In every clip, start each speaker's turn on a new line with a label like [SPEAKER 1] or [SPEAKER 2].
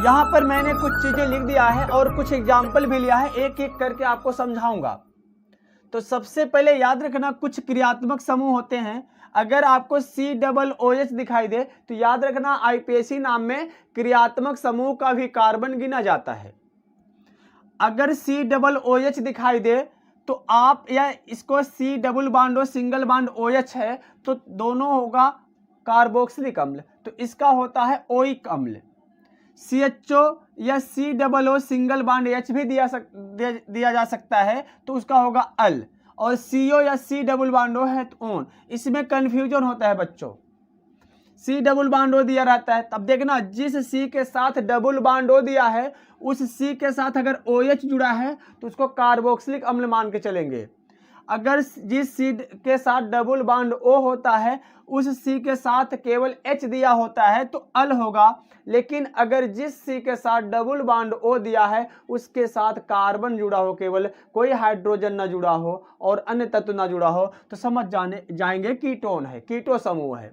[SPEAKER 1] यहाँ पर मैंने कुछ चीजें लिख दिया है और कुछ एग्जाम्पल भी लिया है, एक एक करके आपको समझाऊंगा। तो सबसे पहले याद रखना, कुछ क्रियात्मक समूह होते हैं। अगर आपको COOH दिखाई दे तो याद रखना आईपीएसी नाम में क्रियात्मक समूह का भी कार्बन गिना जाता है। अगर COOH दिखाई दे तो आप, या इसको C डबल बॉन्ड हो सिंगल बॉन्ड OH है तो दोनों होगा कार्बोक्सिलिक अम्ल, तो इसका होता है ओइक अम्ल। CHO या COO सिंगल बॉन्ड H भी दिया जा सकता है तो उसका होगा अल, और CO या C डबल बॉन्ड O है तो ओन। इसमें कंफ्यूजन होता है बच्चों, C डबल बॉन्ड O दिया रहता है, तब देखना जिस C के साथ डबल बॉन्ड O दिया है उस C के साथ अगर OH जुड़ा है तो उसको कार्बोक्सिलिक अम्ल मान के चलेंगे। अगर जिस C के साथ डबल बॉन्ड O होता है उस C के साथ केवल H दिया होता है तो अल होगा, लेकिन अगर जिस C के साथ डबल बॉन्ड O दिया है उसके साथ कार्बन जुड़ा हो, केवल कोई हाइड्रोजन ना जुड़ा हो और अन्य तत्व ना जुड़ा हो, तो समझ जाएंगे कीटोन है, कीटो समूह है।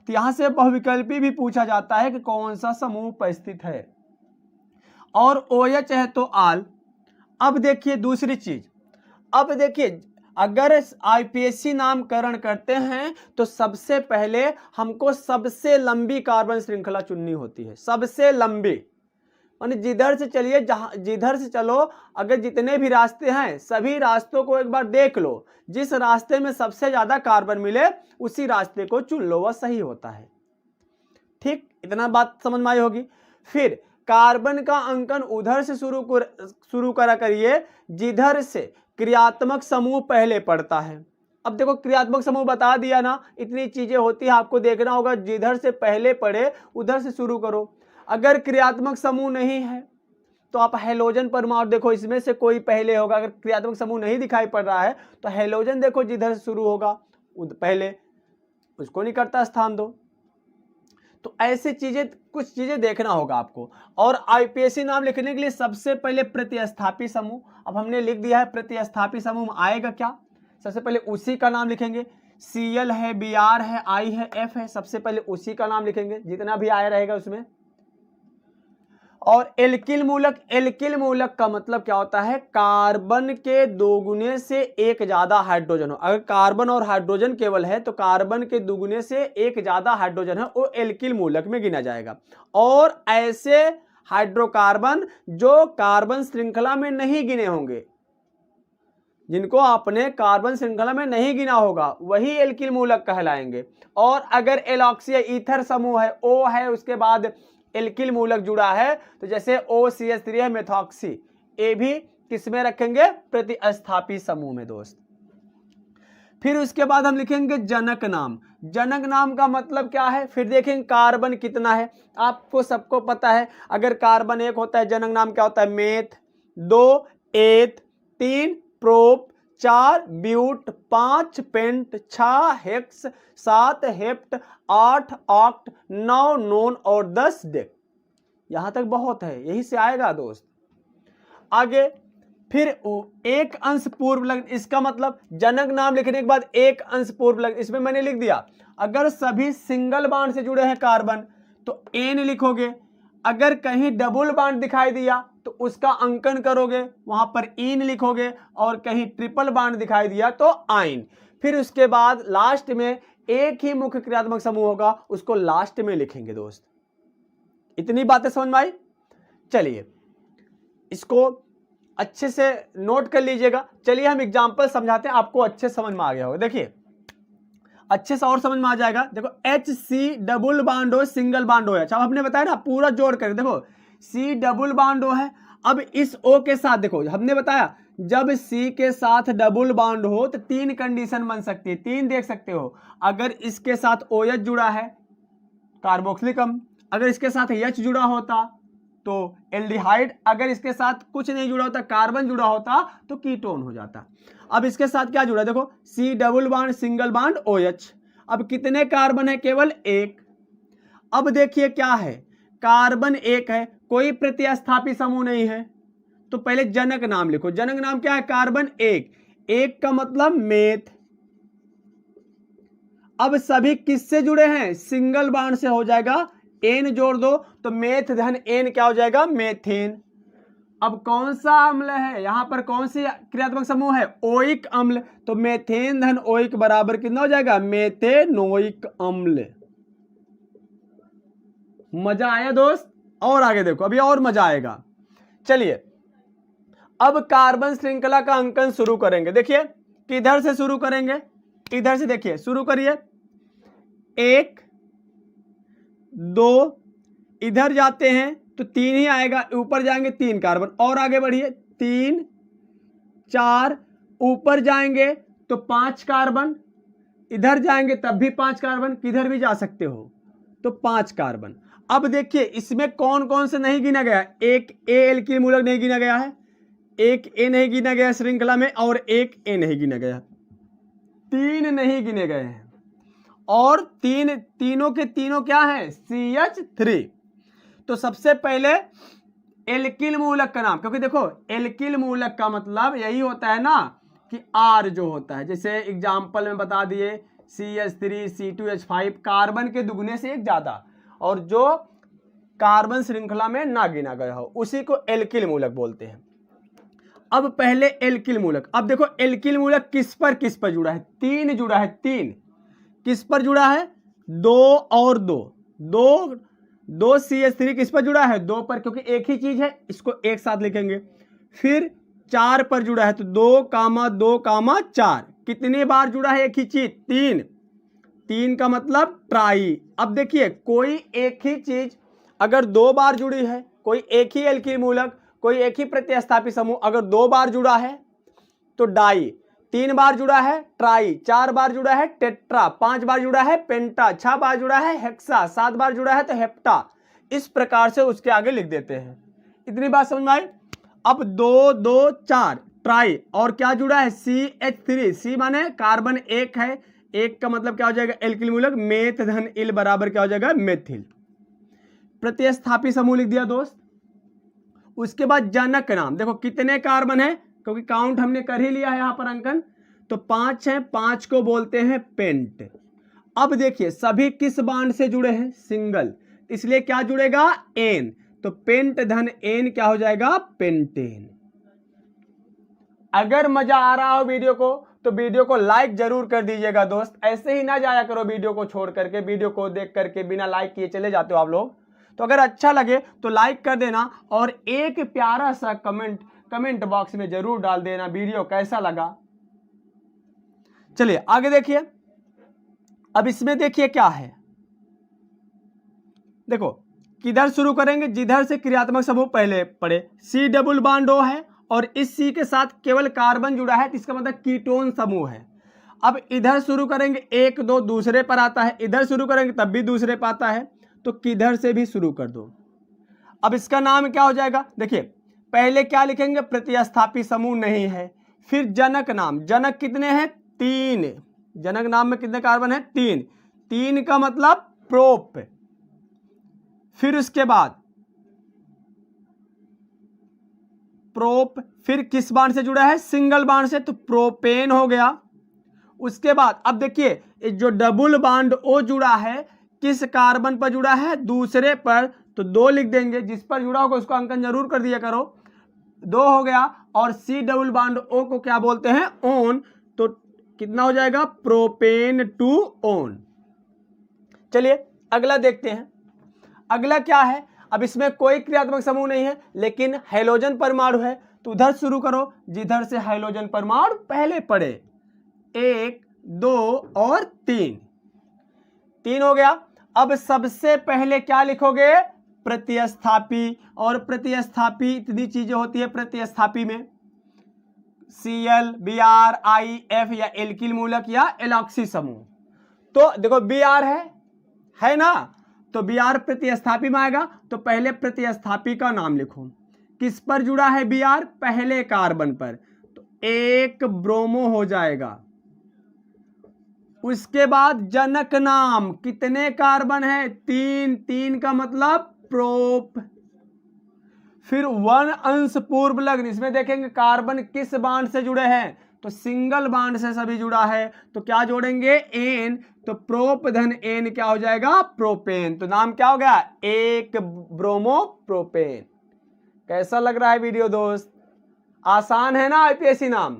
[SPEAKER 1] तो यहां से बहुविकल्पी भी पूछा जाता है कि कौन सा समूह उपस्थित है, और OH है तो आल। अब देखिए दूसरी चीज, अब देखिए अगर आईपीएसी नामकरण करते हैं तो सबसे पहले हमको सबसे लंबी कार्बन श्रृंखला चुननी होती है, सबसे लंबी, यानी जिधर से चलिए जिधर से चलो, अगर जितने भी रास्ते हैं सभी रास्तों को एक बार देख लो, जिस रास्ते में सबसे ज्यादा कार्बन मिले उसी रास्ते को चुन लो, वह सही होता है। ठीक, इतना बात समझ में आई होगी। फिर कार्बन का अंकन उधर से शुरू करा करिए जिधर से क्रियात्मक समूह पहले पड़ता है। अब देखो क्रियात्मक समूह बता दिया ना, इतनी चीजें होती है, आपको देखना होगा जिधर से पहले पड़े उधर से शुरू करो। अगर क्रियात्मक समूह नहीं है तो आप हैलोजन परमाणु देखो, इसमें से कोई पहले होगा। अगर क्रियात्मक समूह नहीं दिखाई पड़ रहा है तो हैलोजन देखो जिधर से शुरू होगा पहले, उसको निकटता स्थान दो। तो ऐसे चीजें, कुछ चीजें देखना होगा आपको। और आईपीएसी नाम लिखने के लिए सबसे पहले प्रतिस्थापी समूह, अब हमने लिख दिया है प्रतिस्थापी समूह में आएगा क्या, सबसे पहले उसी का नाम लिखेंगे। Cl है, Br है, I है, F है, सबसे पहले उसी का नाम लिखेंगे जितना भी आया रहेगा उसमें। और एल्किल मूलक, एल्किल मूलक का मतलब क्या होता है, कार्बन के दोगुने से एक ज्यादा हाइड्रोजन हो। अगर कार्बन और हाइड्रोजन केवल है तो कार्बन के दुगुने से एक ज्यादा हाइड्रोजन है, वो एल्किल मूलक में गिना जाएगा। और ऐसे हाइड्रोकार्बन जो कार्बन श्रृंखला में नहीं गिने होंगे, जिनको आपने कार्बन श्रृंखला में नहीं गिना होगा, वही एल्किल मूलक कहलाएंगे। और अगर एलॉक्सी या ईथर समूह है, O है, उसके बाद एल्किल मूलक जुड़ा है, तो जैसे OCH3 है, मेथॉक्सी, ये भी किसमें रखेंगे, प्रतिस्थापी समूह में दोस्त। फिर उसके बाद हम लिखेंगे जनक नाम। जनक नाम का मतलब क्या है, फिर देखेंगे कार्बन कितना है, आपको सबको पता है। अगर कार्बन 1 होता है, जनक नाम क्या होता है, meth, 2 eth, 3 prop, 4 but, 5 pent, 6 hex, 7 hept, 8 oct, 9 non और 10 डेक। यहां तक बहुत है, यही से आएगा दोस्त। आगे फिर एक अंश पूर्व लग्न, इसका मतलब जनक नाम लिखने के बाद एक अंश पूर्व लग्न, इसमें मैंने लिख दिया अगर सभी सिंगल बॉन्ड से जुड़े हैं कार्बन तो एन लिखोगे। अगर कहीं डबल बॉन्ड दिखाई दिया तो उसका अंकन करोगे, वहां पर इन लिखोगे, और कहीं ट्रिपल बॉन्ड दिखाई दिया तो आइन। फिर उसके बाद लास्ट में एक ही मुख्य क्रियात्मक समूह होगा, उसको लास्ट में लिखेंगे दोस्त। इतनी बातें समझ में आई। चलिए इसको अच्छे से नोट कर लीजिएगा। चलिए हम एग्जांपल समझाते हैं, आपको अच्छे समझ में आ गया होगा। देखिए अच्छे से और समझ में आ जाएगा। देखो HC double bond O single bond O है। अच्छा हमने बताया ना, पूरा जोड़ कर देखो, C डबल बॉन्ड O है। अब इस O के साथ देखो, हमने बताया जब C के साथ डबल बॉन्ड हो तो 3 कंडीशन बन सकती है, 3 देख सकते हो। अगर इसके साथ OH जुड़ा है कार्बोक्सिलिक अम्ल, अगर इसके साथ H जुड़ा होता तो एल्डिहाइड, अगर इसके साथ कुछ नहीं जुड़ा होता, कार्बन जुड़ा होता तो कीटोन हो जाता। अब इसके साथ क्या जुड़ा, देखो C double bond single bond OH। अब कितने कार्बन है, केवल 1। अब देखिए क्या है, कार्बन 1 है, कोई प्रतिस्थापी समूह नहीं है, तो पहले जनक नाम लिखो। जनक नाम क्या है, कार्बन 1, 1 का मतलब मेथ। अब सभी किससे जुड़े हैं, सिंगल बॉन्ड से हो जाएगा एन जोड़ दो तो मेथ धन एन क्या हो जाएगा, मेथेन। अब कौन सा अम्ल है यहां पर, कौन सी क्रियात्मक समूह है, ओइक अम्ल, तो मेथेन धन ओइक बराबर कितना हो जाएगा, मेथेनोइक अम्ल। मजा आया दोस्त? और आगे देखो, अभी और मजा आएगा। चलिए अब कार्बन श्रृंखला का अंकन शुरू करेंगे। देखिए किधर से शुरू करेंगे, इधर से देखिए शुरू करिए, 1 2, इधर जाते हैं तो 3 ही आएगा, ऊपर जाएंगे 3 कार्बन, और आगे बढ़िए 3 4, ऊपर जाएंगे तो 5 कार्बन, इधर जाएंगे तब भी 5 कार्बन, किधर भी जा सकते हो तो 5 कार्बन। अब देखिए इसमें कौन कौन से नहीं गिना गया, एक ए एल्किल मूलक नहीं गिना गया है, एक ए नहीं गिना गया श्रृंखला में, और एक ए नहीं गिना गया, 3 नहीं गिने गए हैं, और तीनों के तीनों क्या है, CH3। तो सबसे पहले एल्किल मूलक का नाम, क्योंकि देखो एल्किल मूलक का मतलब यही होता है ना कि R जो होता है, जैसे एग्जाम्पल में बता दिए CH3 C2H5, कार्बन के दुगने से एक ज्यादा, और जो कार्बन श्रृंखला में ना गिना गया हो उसी को एल्किल मूलक बोलते हैं। अब पहले एल्किल मूलक, अब देखो एल्किल मूलक किस पर जुड़ा है, 3 जुड़ा है, 3 किस पर जुड़ा है, 2 और 2 CH3 किस पर जुड़ा है, 2 पर, क्योंकि एक ही चीज है, इसको एक साथ लिखेंगे। फिर 4 पर जुड़ा है तो 2, 4, कितने बार जुड़ा है एक ही चीज, 3 का मतलब ट्राई। अब देखिए कोई एक ही चीज अगर 2 बार जुड़ी है, कोई एक ही एल्किल मूलक, कोई एक ही प्रतिस्थापी समूह अगर 2 बार जुड़ा है तो डाई, 3 बार जुड़ा है ट्राई, 4 बार जुड़ा है टेट्रा, 5 बार जुड़ा है पेंटा, 6 बार जुड़ा है हेक्सा, 7 बार जुड़ा है तो हेप्टा। इस प्रकार से उसके आगे लिख देते हैं। इतनी बात समझ में आई? अब 2, 2, 4 ट्राई, और क्या जुड़ा है, CH3, C माने कार्बन एक है, एक का मतलब क्या हो जाएगा, एल्किल मूलक, मेथ धन इल बराबर क्या हो जाएगा, मेथिल। प्रतिस्थापी समूह लिख दिया दोस्त। उसके बाद जनक नाम, देखो कितने कार्बन है, क्योंकि काउंट हमने कर ही लिया है यहां पर अंकन, तो 5 है, 5 को बोलते हैं पेंट। अब देखिए सभी किस बांड से जुड़े हैं, सिंगल, इसलिए क्या जुड़ेगा, एन, तो पेंट धन एन क्या हो जाएगा, पेंटेन। अगर मजा आ रहा हो वीडियो को तो वीडियो को लाइक जरूर कर दीजिएगा दोस्त, ऐसे ही ना जाया करो वीडियो को छोड़ करके, वीडियो को देख करके बिना लाइक किए चले जाते हो आप लोग। तो अगर अच्छा लगे तो लाइक कर देना, और एक प्यारा सा कमेंट बॉक्स में जरूर डाल देना वीडियो कैसा लगा। चलिए आगे देखिए, अब इसमें देखिए क्या है, देखो किधर शुरू करेंगे, जिधर से क्रियात्मक समूह पहले पढ़े, C डबल बॉन्ड O है, और इस C के साथ केवल कार्बन जुड़ा है, तो इसका मतलब कीटोन समूह है। अब इधर शुरू करेंगे, 1 2 दूसरे पर आता है, इधर शुरू करेंगे तब भी दूसरे पर आता है, तो किधर से भी शुरू कर दो। अब इसका नाम क्या हो जाएगा, देखिए पहले क्या लिखेंगे, प्रतिस्थापी समूह नहीं है, फिर जनक नाम, जनक कितने हैं, 3, जनक नाम में कितने कार्बन है, 3 का मतलब प्रोप। फिर उसके बाद प्रोप, फिर किस बांड से जुड़ा है, सिंगल बांड से, तो प्रोपेन हो गया। उसके बाद अब देखिए जो डबल बांड O जुड़ा है किस कार्बन पर जुड़ा है, दूसरे पर, तो 2 लिख देंगे, जिस पर जुड़ा होगा उसको अंकन जरूर कर दिया करो, 2 हो गया। और C डबल बॉन्ड O को क्या बोलते हैं, ओन, तो कितना हो जाएगा, प्रोपेन टू ओन। चलिए अगला देखते हैं, अगला क्या है। अब इसमें कोई क्रियात्मक समूह नहीं है, लेकिन हाइड्रोजन परमाणु है, तो उधर शुरू करो जिधर से हाइड्रोजन परमाणु पहले पड़े, 1 2 और 3 हो गया। अब सबसे पहले क्या लिखोगे, प्रतिस्थापी, और प्रतिस्थापी इतनी चीजें होती है प्रतिस्थापी में, Cl, Br, I, F, या एल्किल मूलक या एलॉक्सी समूह। तो देखो Br है ना, तो Br प्रतिस्थापी में आएगा, तो पहले प्रतिस्थापी का नाम लिखो, किस पर जुड़ा है Br, पहले कार्बन पर, तो 1 ब्रोमो हो जाएगा। उसके बाद जनक नाम, कितने कार्बन है, 3 का मतलब प्रोप। फिर 1 अंश पूर्व लग्न, इसमें देखेंगे कार्बन किस बांड से जुड़े हैं, तो सिंगल बॉन्ड से सभी जुड़ा है, तो क्या जोड़ेंगे एन, तो प्रोप धन एन क्या हो जाएगा प्रोपेन, तो नाम क्या हो गया एक ब्रोमो प्रोपेन। कैसा लग रहा है वीडियो दोस्त? आसान है ना आईपीएससी नाम?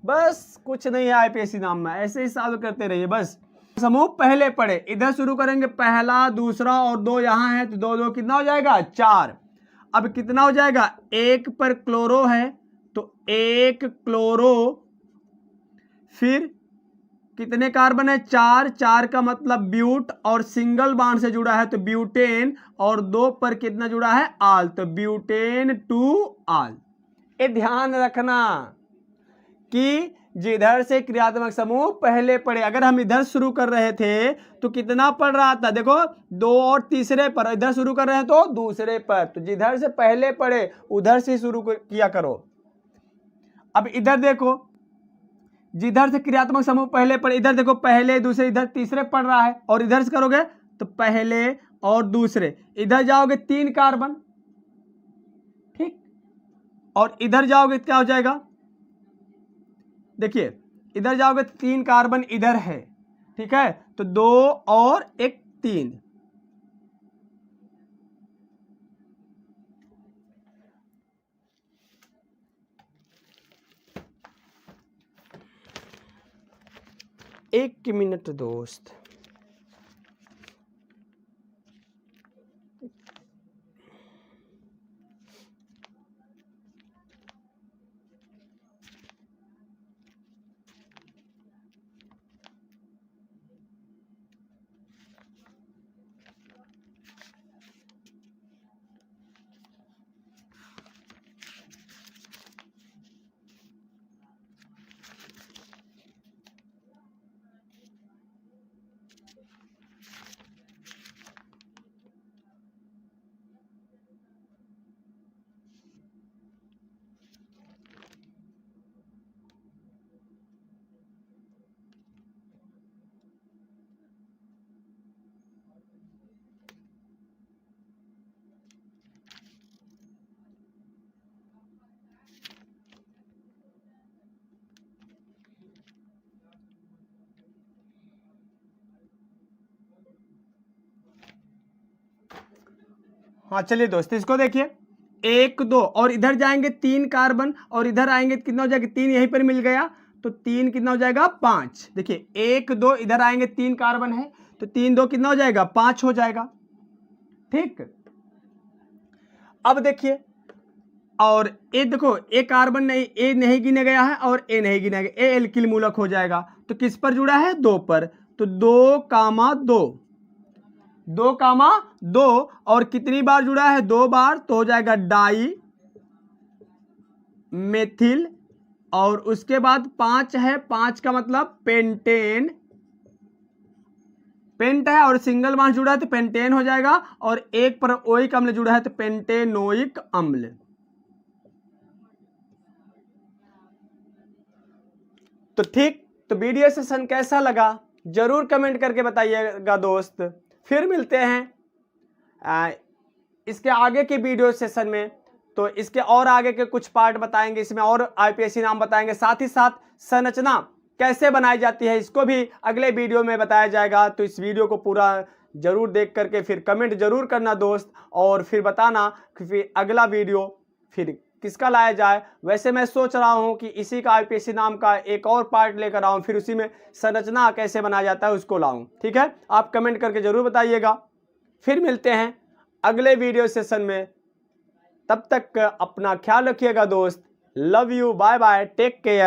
[SPEAKER 1] बस कुछ नहीं है आईपीएससी नाम में, ऐसे ही सॉल्व करते रहिए बस। समूह पहले पढ़े, इधर शुरू करेंगे, पहला दूसरा और दो यहां है, तो दो दो कितना हो जाएगा 4। अब कितना हो जाएगा, एक पर क्लोरो है तो एक क्लोरो, फिर कितने कार्बन है 4, 4 का मतलब ब्यूट और सिंगल बॉन्ड से जुड़ा है तो ब्यूटेन, और 2 पर कितना जुड़ा है आल, तो ब्यूटेन 2 आल। ये ध्यान रखना कि जिधर से क्रियात्मक समूह पहले पढ़े, अगर हम इधर शुरू कर रहे थे तो कितना पढ़ रहा था, देखो 2 और तीसरे पर, इधर शुरू कर रहे हैं तो दूसरे पर, तो जिधर से पहले पढ़े उधर से शुरू किया करो। अब इधर देखो, जिधर से क्रियात्मक समूह पहले पढ़े, इधर देखो पहले दूसरे, इधर तीसरे पढ़ रहा है, और इधर से करोगे तो पहले और दूसरे, इधर जाओगे 3 कार्बन, ठीक, और इधर जाओगे क्या हो जाएगा, देखिए इधर जाओगे 3 कार्बन इधर है, ठीक है, तो 2 और 1 3, एक मिनट दोस्त। हाँ चलिए दोस्त, इसको देखिए 1 2 और इधर जाएंगे 3 कार्बन, और इधर आएंगे कितना हो जाएगा 3, यहीं पर मिल गया तो 3 कितना हो जाएगा 5। देखिए 1 2 इधर आएंगे 3 कार्बन है तो 3 2 कितना हो जाएगा 5 हो जाएगा, ठीक। अब देखिए, और ए देखो ए कार्बन नहीं, ए नहीं गिने गया है और ए नहीं गिना गया, ए एल्किल मूलक हो जाएगा, तो किस पर जुड़ा है 2 पर, तो 2 कामा 2, 2 कामा 2, और कितनी बार जुड़ा है 2 बार, तो हो जाएगा डाई मेथिल, और उसके बाद 5 है, 5 का मतलब पेंटेन, पेंट है और सिंगल बॉन्ड जुड़ा है तो पेंटेन हो जाएगा, और एक पर ओइक अम्ल जुड़ा है तो पेंटेनोइक अम्ल। तो ठीक, तो वीडियो सेशन कैसा लगा जरूर कमेंट करके बताइएगा दोस्त। फिर मिलते हैं इसके आगे के वीडियो सेशन में, तो इसके और आगे के कुछ पार्ट बताएंगे, इसमें और आईपीएससी नाम बताएंगे, साथ ही साथ संरचना कैसे बनाई जाती है इसको भी अगले वीडियो में बताया जाएगा। तो इस वीडियो को पूरा जरूर देख करके फिर कमेंट जरूर करना दोस्त, और फिर बताना कि फिर अगला वीडियो फिर किसका लाया जाए। वैसे मैं सोच रहा हूं कि इसी का आईपीएससी नाम का एक और पार्ट लेकर आऊं, फिर उसी में संरचना कैसे बनाया जाता है उसको लाऊं, ठीक है। आप कमेंट करके जरूर बताइएगा। फिर मिलते हैं अगले वीडियो सेशन में, तब तक अपना ख्याल रखिएगा दोस्त। Love you, bye bye, take care.